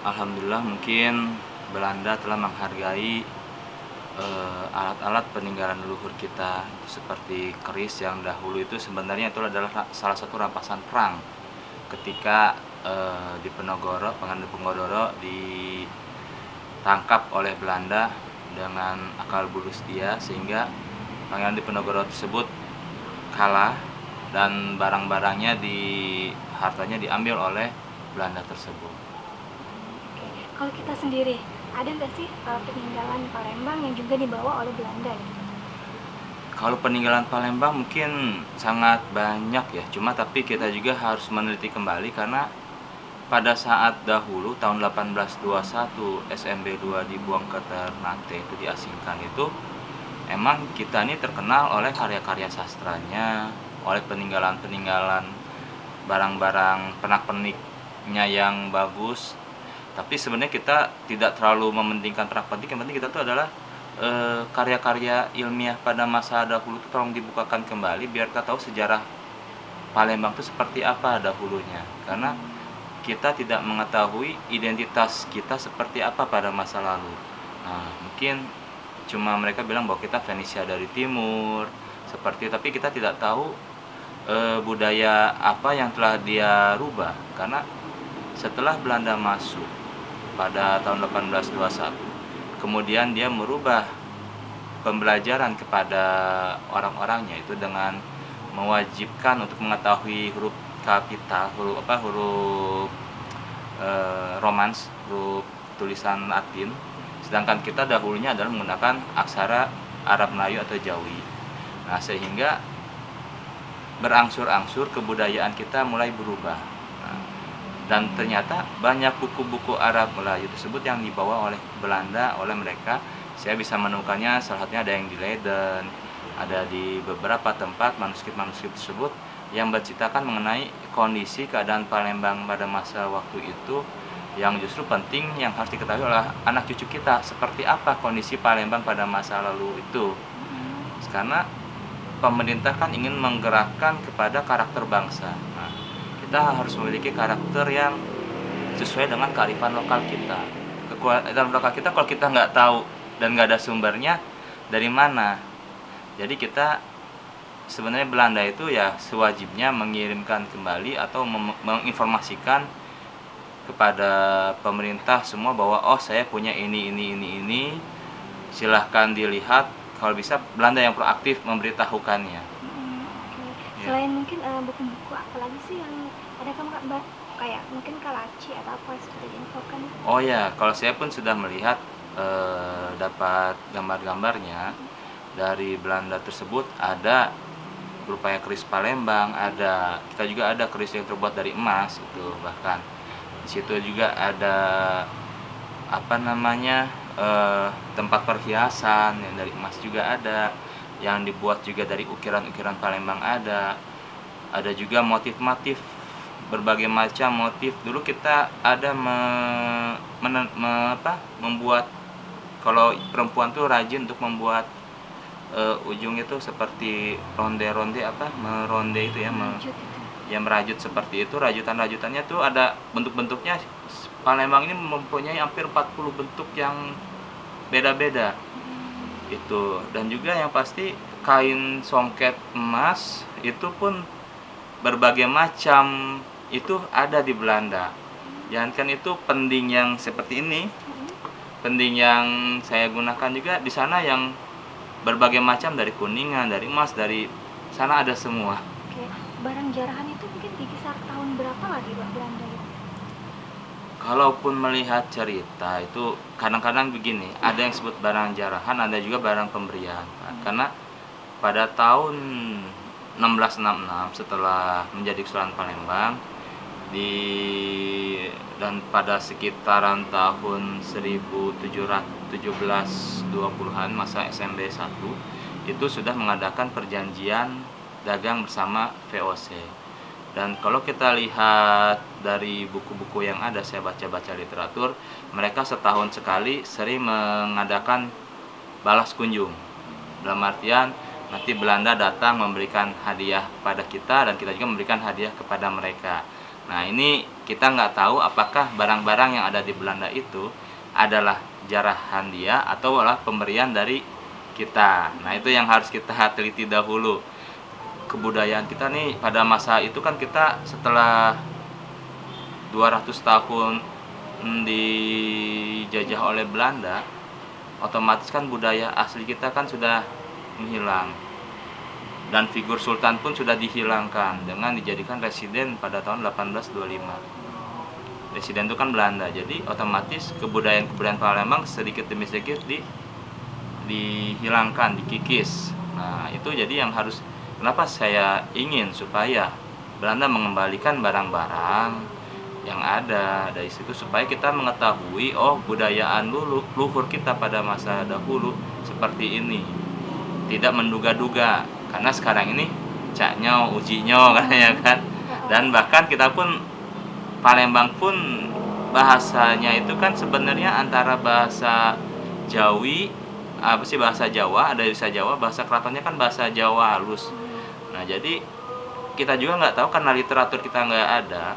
Alhamdulillah mungkin Belanda telah menghargai alat-alat peninggalan leluhur kita seperti keris yang dahulu itu sebenarnya itu adalah salah satu rampasan perang ketika di Penogoro, Pengandu-Pengodoro ditangkap oleh Belanda dengan akal bulus dia sehingga Pangeran Diponegoro tersebut kalah dan barang-barangnya hartanya diambil oleh Belanda tersebut. Oke. Kalau kita sendiri, ada nggak sih peninggalan Palembang yang juga dibawa oleh Belanda gitu? Kalau peninggalan Palembang mungkin sangat banyak ya, cuma tapi kita juga harus meneliti kembali karena pada saat dahulu tahun 1821 SMB 2 dibuang ke Ternate itu diasingkan itu emang kita ini terkenal oleh karya-karya sastranya, oleh peninggalan-peninggalan barang-barang pernak-perniknya yang bagus. Tapi sebenarnya kita tidak terlalu mementingkan pernak-pernik, yang penting kita tuh adalah karya-karya ilmiah pada masa dahulu itu tolong dibukakan kembali biar kita tahu sejarah Palembang itu seperti apa dahulunya. Karena kita tidak mengetahui identitas kita seperti apa pada masa lalu. Nah, mungkin cuma mereka bilang bahwa kita Venesia dari timur, seperti itu, tapi kita tidak tahu budaya apa yang telah dia rubah. Karena setelah Belanda masuk pada tahun 1821, kemudian dia merubah pembelajaran kepada orang-orangnya itu dengan mewajibkan untuk mengetahui huruf kapital, huruf Romans, huruf tulisan Latin. Sedangkan kita dahulunya adalah menggunakan aksara Arab Melayu atau Jawi. Nah, sehingga berangsur-angsur kebudayaan kita mulai berubah. Nah, dan ternyata banyak buku-buku Arab Melayu tersebut yang dibawa oleh Belanda, oleh mereka. Saya bisa menemukannya, salah satunya ada yang di Leiden, ada di beberapa tempat manuskrip-manuskrip tersebut yang berceritakan mengenai kondisi keadaan Palembang pada masa waktu itu, yang justru penting yang harus diketahui oleh anak cucu kita seperti apa kondisi Palembang pada masa lalu itu. Karena pemerintah kan ingin menggerakkan kepada karakter bangsa. Nah, kita harus memiliki karakter yang sesuai dengan kearifan lokal kita. Kekuatan lokal kita kalau kita nggak tahu dan nggak ada sumbernya dari mana. Jadi kita sebenarnya Belanda itu ya sewajibnya mengirimkan kembali atau menginformasikan kepada pemerintah semua bahwa oh saya punya ini, silahkan dilihat. Kalau bisa Belanda yang proaktif memberitahukannya. Oke. Ya. Selain mungkin buku-buku apa lagi sih yang ada kamu Mbak? Kayak mungkin Kalaci atau apa seperti diinfokan? Oh ya, kalau saya pun sudah melihat dapat gambar-gambarnya dari Belanda tersebut, ada berupaya keris Palembang, ada kita juga ada keris yang terbuat dari emas itu, bahkan di situ juga ada apa namanya tempat perhiasan yang dari emas juga ada, yang dibuat juga dari ukiran-ukiran Palembang ada juga motif-motif berbagai macam motif. Dulu kita ada membuat, kalau perempuan tuh rajin untuk membuat ujung itu seperti ronde-ronde meronde itu ya, Lanjut itu. yang merajut seperti itu. Rajutan-rajutannya tuh ada bentuk-bentuknya. Palembang ini mempunyai hampir 40 bentuk yang beda-beda itu. Dan juga yang pasti kain songket emas itu pun berbagai macam itu ada di Belanda. Jangan kan itu pending yang seperti ini, pending yang saya gunakan juga di sana yang berbagai macam, dari kuningan, dari emas, dari sana ada semua. Oke. Barang jarahan itu mungkin di kisar tahun berapa lagi Mbak Belanda gitu? Kalaupun melihat cerita itu kadang-kadang begini, ada yang sebut barang jarahan, ada juga barang pemberian. Karena pada tahun 1666 setelah menjadi Kesultanan Palembang dan pada sekitaran tahun 1720-an masa SMB 1 itu sudah mengadakan perjanjian dagang bersama VOC. Dan kalau kita lihat dari buku-buku yang ada, saya baca-baca literatur, mereka setahun sekali sering mengadakan balas kunjung. Dalam artian nanti Belanda datang memberikan hadiah kepada kita dan kita juga memberikan hadiah kepada mereka. Nah, ini kita nggak tahu apakah barang-barang yang ada di Belanda itu adalah jarahan dia atau adalah pemberian dari kita. Nah, itu yang harus kita teliti dahulu. Kebudayaan kita nih pada masa itu kan kita setelah 200 tahun dijajah oleh Belanda, otomatis kan budaya asli kita kan sudah menghilang. Dan figur sultan pun sudah dihilangkan dengan dijadikan residen pada tahun 1825. Residen itu kan Belanda, jadi otomatis kebudayaan Palembang sedikit demi sedikit dihilangkan, dikikis. Nah, itu jadi yang harus, kenapa saya ingin supaya Belanda mengembalikan barang-barang yang ada dari situ supaya kita mengetahui budayaan luhur kita pada masa dahulu seperti ini, tidak menduga-duga, karena sekarang ini caknyo ujinyo kan ya kan. Dan bahkan kita pun Palembang pun bahasanya itu kan sebenarnya antara bahasa Jawi, bahasa Jawa, ada bahasa Jawa, bahasa keratonnya kan bahasa Jawa halus. Nah, jadi kita juga nggak tahu karena literatur kita nggak ada,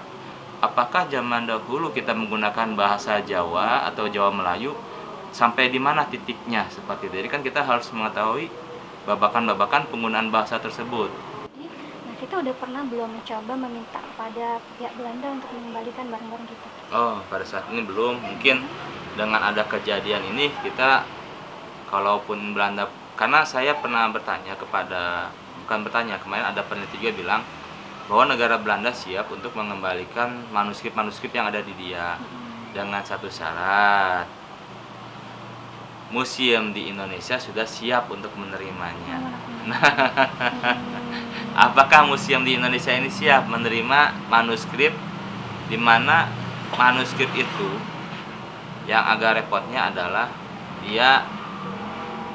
apakah zaman dahulu kita menggunakan bahasa Jawa atau Jawa Melayu sampai di mana titiknya seperti itu. Jadi kan kita harus mengetahui babakan-babakan penggunaan bahasa tersebut. Nah, kita udah pernah belum mencoba meminta kepada pihak Belanda untuk mengembalikan barang-barang kita? Pada saat ini belum. Mungkin dengan ada kejadian ini kita, kalaupun Belanda, karena saya pernah bertanya kemarin ada peneliti juga bilang bahwa negara Belanda siap untuk mengembalikan manuskrip-manuskrip yang ada di dia dengan satu syarat. Museum di Indonesia sudah siap untuk menerimanya. Nah, apakah museum di Indonesia ini siap menerima manuskrip, di mana manuskrip itu yang agak repotnya adalah dia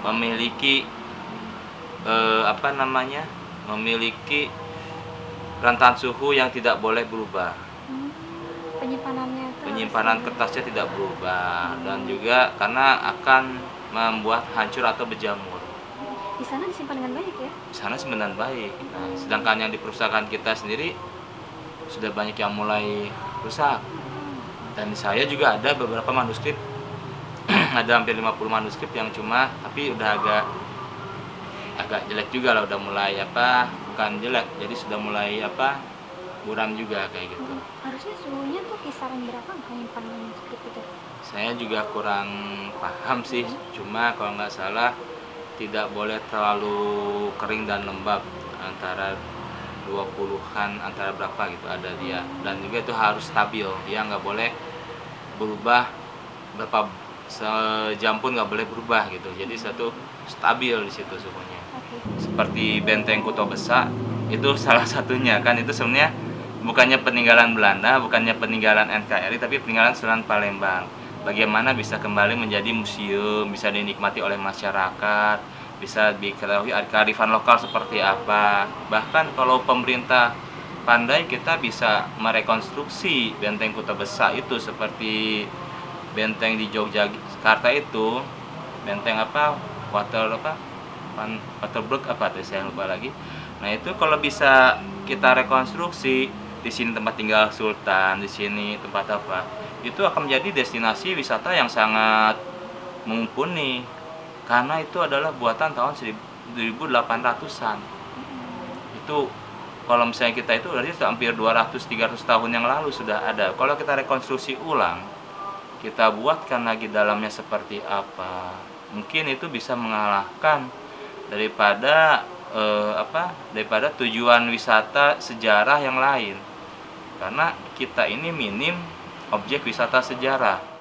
memiliki memiliki rentan suhu yang tidak boleh berubah. Penyimpanan kertasnya tidak berubah, dan juga karena akan membuat hancur atau berjamur. Di sana disimpan dengan baik ya? Di sana simpan baik. Nah, sedangkan yang di perusahaan kita sendiri sudah banyak yang mulai rusak. Dan saya juga ada beberapa manuskrip ada hampir 50 manuskrip yang tapi udah agak jelek juga lah, udah mulai bukan jelek, jadi sudah mulai buram juga kayak gitu. Harusnya suhunya tuh kisaran berapa menyimpan manuskrip itu? Saya juga kurang paham sih, cuma kalau nggak salah tidak boleh terlalu kering dan lembab, antara 20-an, antara berapa gitu ada dia. Dan juga itu harus stabil, dia nggak boleh berubah, berapa sejam pun nggak boleh berubah gitu. Jadi satu stabil di situ suhunya. Seperti Benteng Kuto Besa itu salah satunya kan, itu sebenarnya bukannya peninggalan Belanda, bukannya peninggalan NKRI, tapi peninggalan Sunan Palembang. Bagaimana bisa kembali menjadi museum, bisa dinikmati oleh masyarakat, bisa diketahui kearifan lokal seperti apa. Bahkan kalau pemerintah pandai, kita bisa merekonstruksi Benteng Kuto Besa itu seperti benteng di Yogyakarta itu, benteng Waterberg saya lupa lagi. Nah, itu kalau bisa kita rekonstruksi, di sini tempat tinggal Sultan, di sini tempat itu akan menjadi destinasi wisata yang sangat mumpuni, karena itu adalah buatan tahun 1800-an. Itu kalau misalnya kita itu berarti hampir 200-300 tahun yang lalu sudah ada. Kalau kita rekonstruksi ulang, kita buatkan lagi dalamnya seperti apa, mungkin itu bisa mengalahkan daripada tujuan wisata sejarah yang lain, karena kita ini minim objek wisata sejarah.